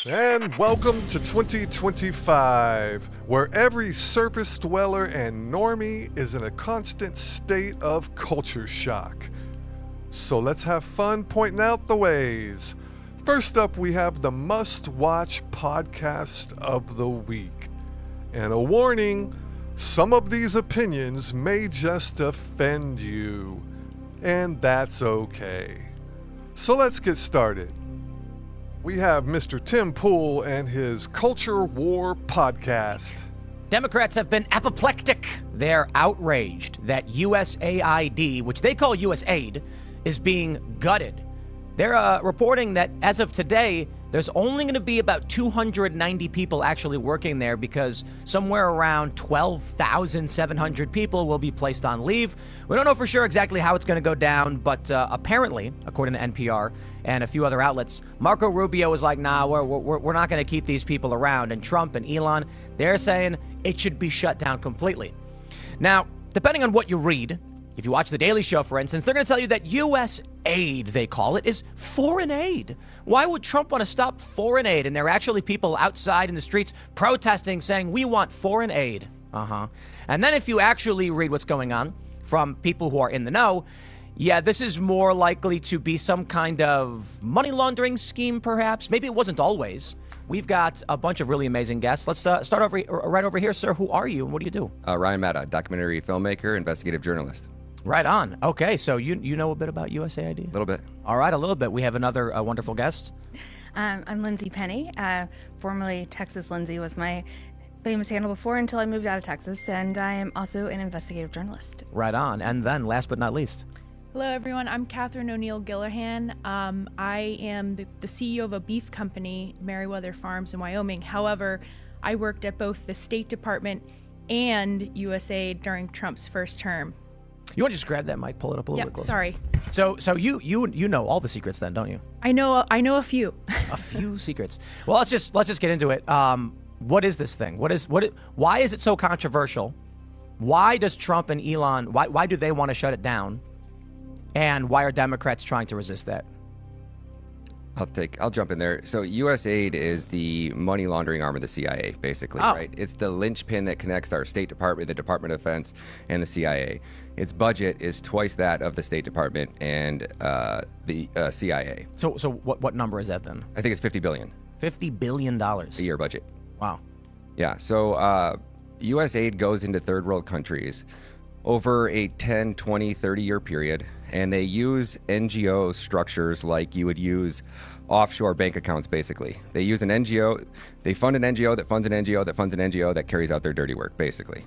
And welcome to 2025, where every surface dweller and normie is in a constant state of culture shock. So let's have fun pointing out the ways. First up, we have the must-watch podcast of the week. And a warning, some of these opinions may just offend you. And that's okay. So let's get started. We have Mr. Tim Pool and his Culture War podcast. Democrats have been apoplectic. They're outraged that U.S.A.I.D, which they call U.S.A.I.D, is being gutted. They're reporting that as of today, there's only going to be about 290 people actually working there because somewhere around 12,700 people will be placed on leave. We don't know for sure exactly how it's going to go down, but apparently, according to NPR and a few other outlets, Marco Rubio was like, nah, we're not going to keep these people around. And Trump and Elon, they're saying it should be shut down completely. Now, depending on what you read, if you watch The Daily Show, for instance, they're going to tell you that U.S.A.I.D, they call it, is foreign aid. Why would Trump want to stop foreign aid? And there are actually people outside in the streets protesting, saying, we want foreign aid. And then if you actually read what's going on from people who are in the know, yeah, this is more likely to be some kind of money laundering scheme, perhaps. Maybe it wasn't always. We've got a bunch of really amazing guests. Let's start right over here, sir. Who are you and what do you do? Ryan Matta, documentary filmmaker, investigative journalist. Right on. Okay, so you know a bit about U.S.A.I.D? A little bit. All right, a little bit. We have another wonderful guest. I'm Lindsay Penny. Formerly Texas Lindsay was my famous handle before until I moved out of Texas, and I am also an investigative journalist. Right on. And then, last but not least. Hello, everyone. I'm Catherine O'Neill Gillahan. I am the CEO of a beef company, Merriweather Farms in Wyoming. However, I worked at both the State Department and U.S.A.I.D during Trump's first term. You want to just grab that mic, pull it up a little bit closer. Sorry. So you know all the secrets then, don't you? I know a few. A few secrets. Well, let's just get into it. What is this thing? Why is it so controversial? Why does Trump and Elon? Why do they want to shut it down? And why are Democrats trying to resist that? I'll jump in there. So U.S.A.I.D is the money laundering arm of the CIA, basically, right? It's the linchpin that connects our State Department, the Department of Defense, and the CIA. Its budget is twice that of the State Department and the CIA. So what number is that then? I think it's $50 billion. $50 billion. A year budget. Wow. Yeah. So U.S.A.I.D goes into third world countries over a 10, 20, 30-year period, and they use NGO structures like you would use offshore bank accounts, basically. They use an NGO, they fund an NGO that funds an NGO that funds an NGO that carries out their dirty work, basically.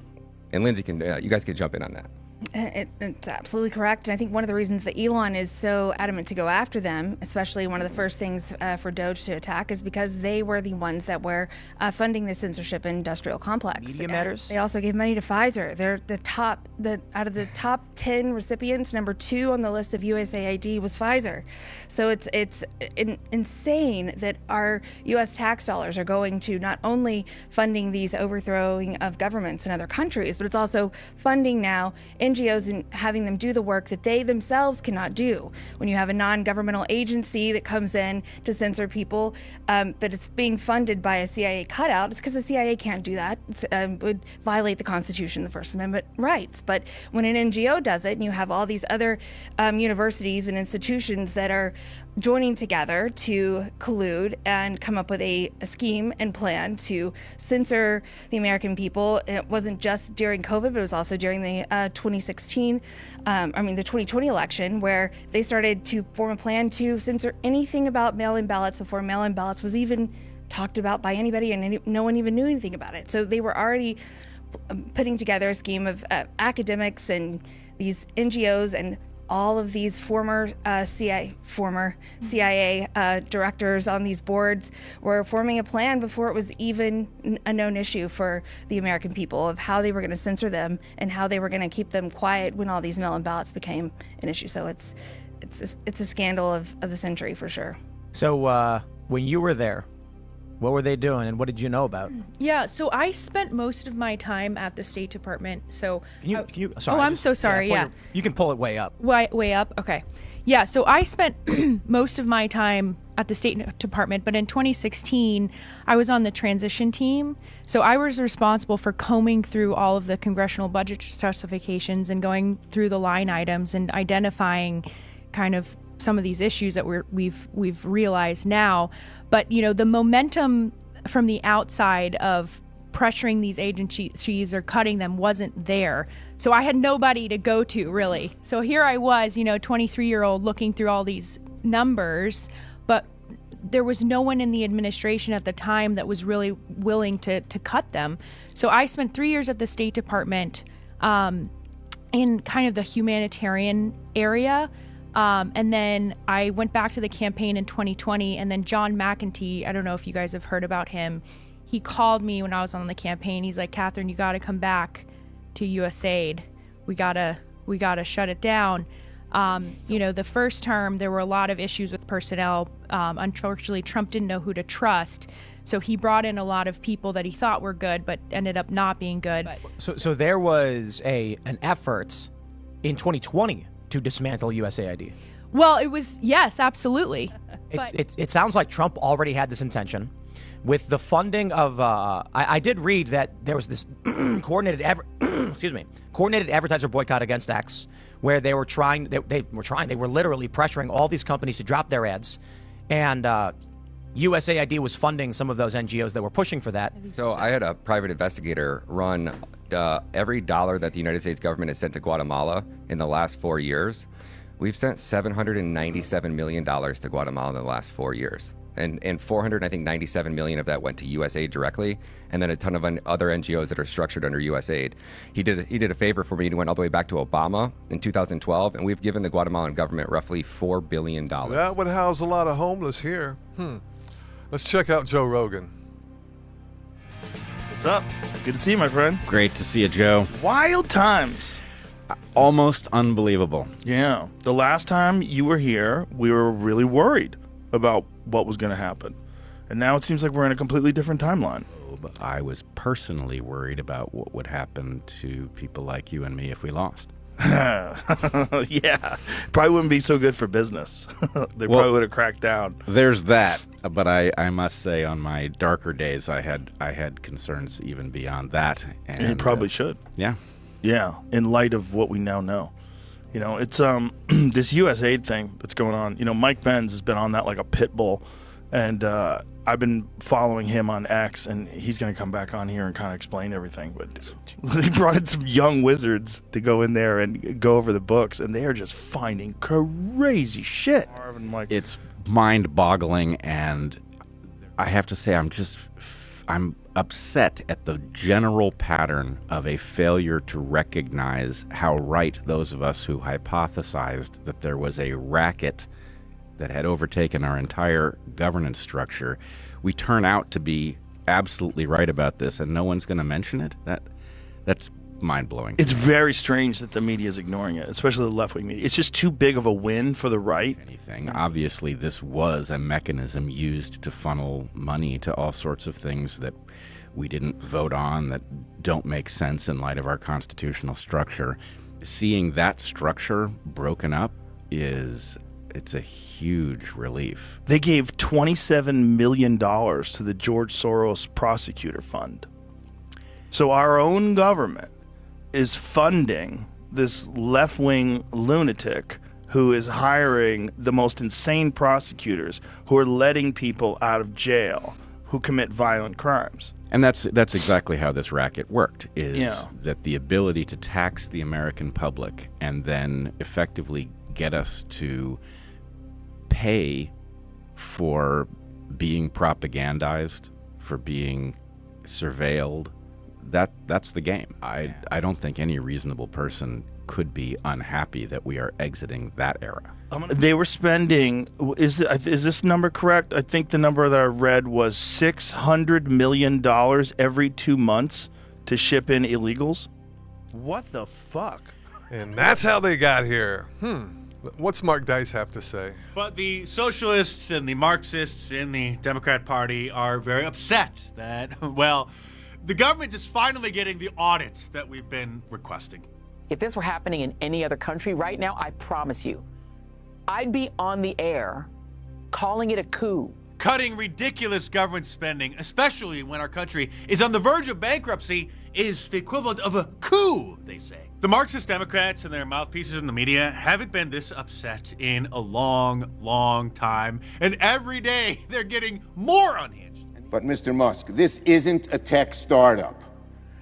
And Lindsay, you guys can jump in on that. It's absolutely correct. And I think one of the reasons that Elon is so adamant to go after them, especially one of the first things for D.O.G.E to attack, is because they were the ones that were funding the censorship industrial complex. Media Matters. They also gave money to Pfizer. They're out of the top 10 recipients, number 2 on the list of U.S.A.I.D was Pfizer. So it's insane that our U.S. tax dollars are going to not only funding these overthrowing of governments in other countries, but it's also funding now NGOs and having them do the work that they themselves cannot do. When you have a non-governmental agency that comes in to censor people, but it's being funded by a CIA cutout, it's because the CIA can't do that. It would violate the Constitution, the First Amendment rights. But when an NGO does it, and you have all these other universities and institutions that are joining together to collude and come up with a scheme and plan to censor the American people. It wasn't just during COVID, but it was also during the 2020 election, where they started to form a plan to censor anything about mail-in ballots before mail-in ballots was even talked about by anybody, and no one even knew anything about it. So they were already putting together a scheme of academics and these NGOs and all of these former CIA directors on these boards were forming a plan before it was even a known issue for the American people of how they were going to censor them and how they were going to keep them quiet when all these mail-in ballots became an issue. So it's a scandal of the century for sure. So when you were there, what were they doing, and what did you know about? Yeah, so I spent most of my time at the State Department. So can you sorry, I'm so sorry. Yeah, you can pull it way up. Way up. Okay. Yeah, so I spent most of my time at the State Department, but in 2016, I was on the transition team. So I was responsible for combing through all of the congressional budget justifications and going through the line items and identifying kind of some of these issues that we've realized now. But, you know, the momentum from the outside of pressuring these agencies or cutting them wasn't there. So I had nobody to go to, really. So here I was, you know, 23-year-old looking through all these numbers, but there was no one in the administration at the time that was really willing to cut them. So I spent 3 years at the State Department in kind of the humanitarian area. And then I went back to the campaign in 2020, and then John McEntee, I don't know if you guys have heard about him, he called me when I was on the campaign. He's like, Catherine, you got to come back to U.S.A.I.D. We gotta shut it down. You know, the first term, there were a lot of issues with personnel. Unfortunately, Trump didn't know who to trust. So he brought in a lot of people that he thought were good, but ended up not being good. So there was an effort in 2020 to dismantle U.S.A.I.D. Well, it was, yes, absolutely. It sounds like Trump already had this intention. With the funding of, I did read that there was this coordinated advertiser boycott against X, where they were literally pressuring all these companies to drop their ads, and U.S.A.I.D. was funding some of those NGOs that were pushing for that. So I had a private investigator run every dollar that the United States government has sent to Guatemala in the last 4 years. We've sent $797 million to Guatemala in the last 4 years. And $497 million of that went to U.S.A.I.D. directly, and then a ton of other NGOs that are structured under U.S.A.I.D. He did a favor for me and went all the way back to Obama in 2012, and we've given the Guatemalan government roughly $4 billion. That would house a lot of homeless here. Let's check out Joe Rogan. What's up? Good to see you, my friend. Great to see you, Joe. Wild times. Almost unbelievable. Yeah. The last time you were here, we were really worried about what was going to happen. And now it seems like we're in a completely different timeline. But I was personally worried about what would happen to people like you and me if we lost. Yeah. Probably wouldn't be so good for business. They probably would have cracked down. There's that. But I must say, on my darker days, I had concerns even beyond that. And you probably should. Yeah. Yeah. In light of what we now know. You know, it's this U.S.A.I.D. thing that's going on. You know, Mike Benz has been on that like a pit bull, and I've been following him on X, and he's going to come back on here and kind of explain everything. But he brought in some young wizards to go in there and go over the books, and they are just finding crazy shit. It's mind-boggling, and I have to say, I'm upset at the general pattern of a failure to recognize how right those of us who hypothesized that there was a racket that had overtaken our entire governance structure. We turn out to be absolutely right about this, and no one's going to mention it. That's mind-blowing. It's very strange that the media is ignoring it, especially the left-wing media. It's just too big of a win for the right. Obviously, this was a mechanism used to funnel money to all sorts of things that we didn't vote on, that don't make sense in light of our constitutional structure. Seeing that structure broken up it's a huge relief. They gave $27 million to the George Soros Prosecutor Fund. So our own government is funding this left-wing lunatic who is hiring the most insane prosecutors who are letting people out of jail who commit violent crimes. And that's exactly how this racket worked, that the ability to tax the American public and then effectively get us to pay for being propagandized, for being surveilled. That's the game. I don't think any reasonable person could be unhappy that we are exiting that era. They were spending, is this number correct? I think the number that I read was $600 million every 2 months to ship in illegals. What the fuck? And that's how they got here. What's Mark Dice have to say? But the socialists and the Marxists in the Democrat Party are very upset that, well, the government is finally getting the audit that we've been requesting. If this were happening in any other country right now, I promise you, I'd be on the air calling it a coup. Cutting ridiculous government spending, especially when our country is on the verge of bankruptcy, is the equivalent of a coup, they say. The Marxist Democrats and their mouthpieces in the media haven't been this upset in a long, long time. And every day they're getting more unhinged. But Mr. Musk, this isn't a tech startup.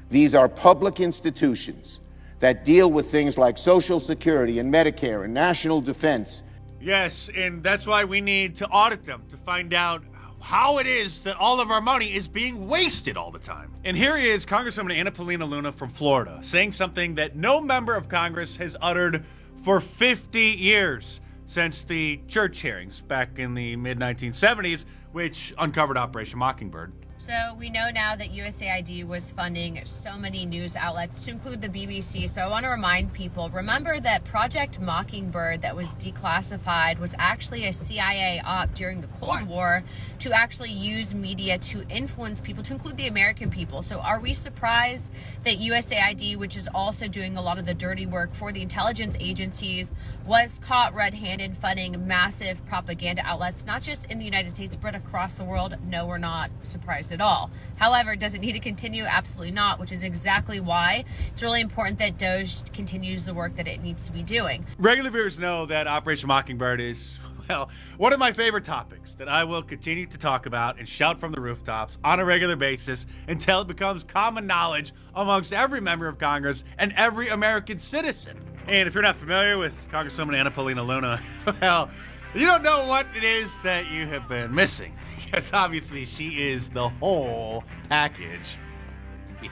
These are public institutions that deal with things like Social Security and Medicare and national defense. Yes, and that's why we need to audit them to find out how it is that all of our money is being wasted all the time. And here is Congresswoman Anna Paulina Luna from Florida saying something that no member of Congress has uttered for 50 years, since the church hearings back in the mid-1970s, which uncovered Operation Mockingbird. So we know now that U.S.A.I.D. was funding so many news outlets, to include the BBC. So I want to remind people, remember that Project Mockingbird that was declassified was actually a CIA op during the Cold War to actually use media to influence people, to include the American people. So are we surprised that U.S.A.I.D., which is also doing a lot of the dirty work for the intelligence agencies, was caught red-handed funding massive propaganda outlets, not just in the United States, but across the world? No, we're not surprised at all. However, does it need to continue? Absolutely not, which is exactly why it's really important that DOGE continues the work that it needs to be doing. Regular viewers know that Operation Mockingbird is, well, one of my favorite topics that I will continue to talk about and shout from the rooftops on a regular basis until it becomes common knowledge amongst every member of Congress and every American citizen. And if you're not familiar with Congresswoman Anna Paulina Luna, well, you don't know what it is that you have been missing. Because obviously she is the whole package. Yes.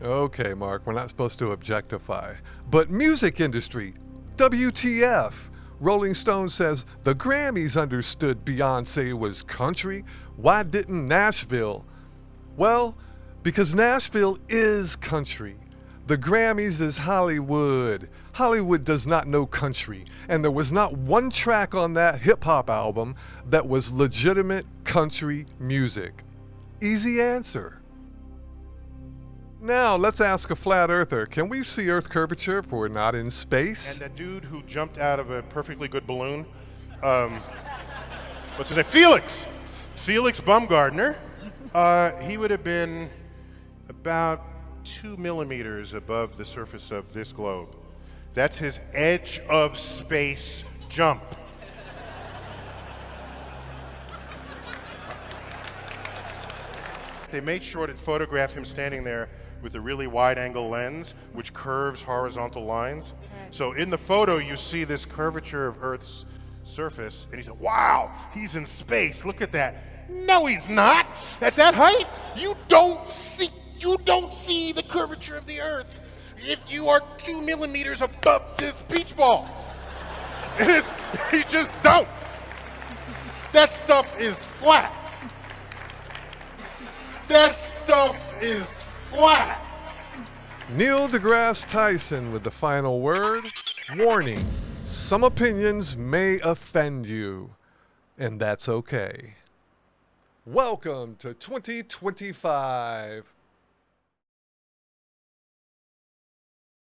Okay, Mark, we're not supposed to objectify. But music industry, WTF? Rolling Stone says the Grammys understood Beyonce was country. Why didn't Nashville? Well, because Nashville is country. The Grammys is Hollywood. Hollywood does not know country, and there was not one track on that hip-hop album that was legitimate country music. Easy answer. Now, let's ask a flat earther, can we see Earth curvature if we're not in space? And that dude who jumped out of a perfectly good balloon, what's his name? Felix Baumgartner. He would have been about 2 millimeters above the surface of this globe. That's his edge of space jump. They made sure to photograph him standing there with a really wide-angle lens, which curves horizontal lines. So in the photo, you see this curvature of Earth's surface, and he said, "Wow, he's in space. Look at that." No, he's not. At that height, you don't see the curvature of the Earth if you are 2 millimeters above this beach ball. You just don't. That stuff is flat. That stuff is flat. Neil deGrasse Tyson with the final word. Warning, some opinions may offend you, and that's okay. Welcome to 2025.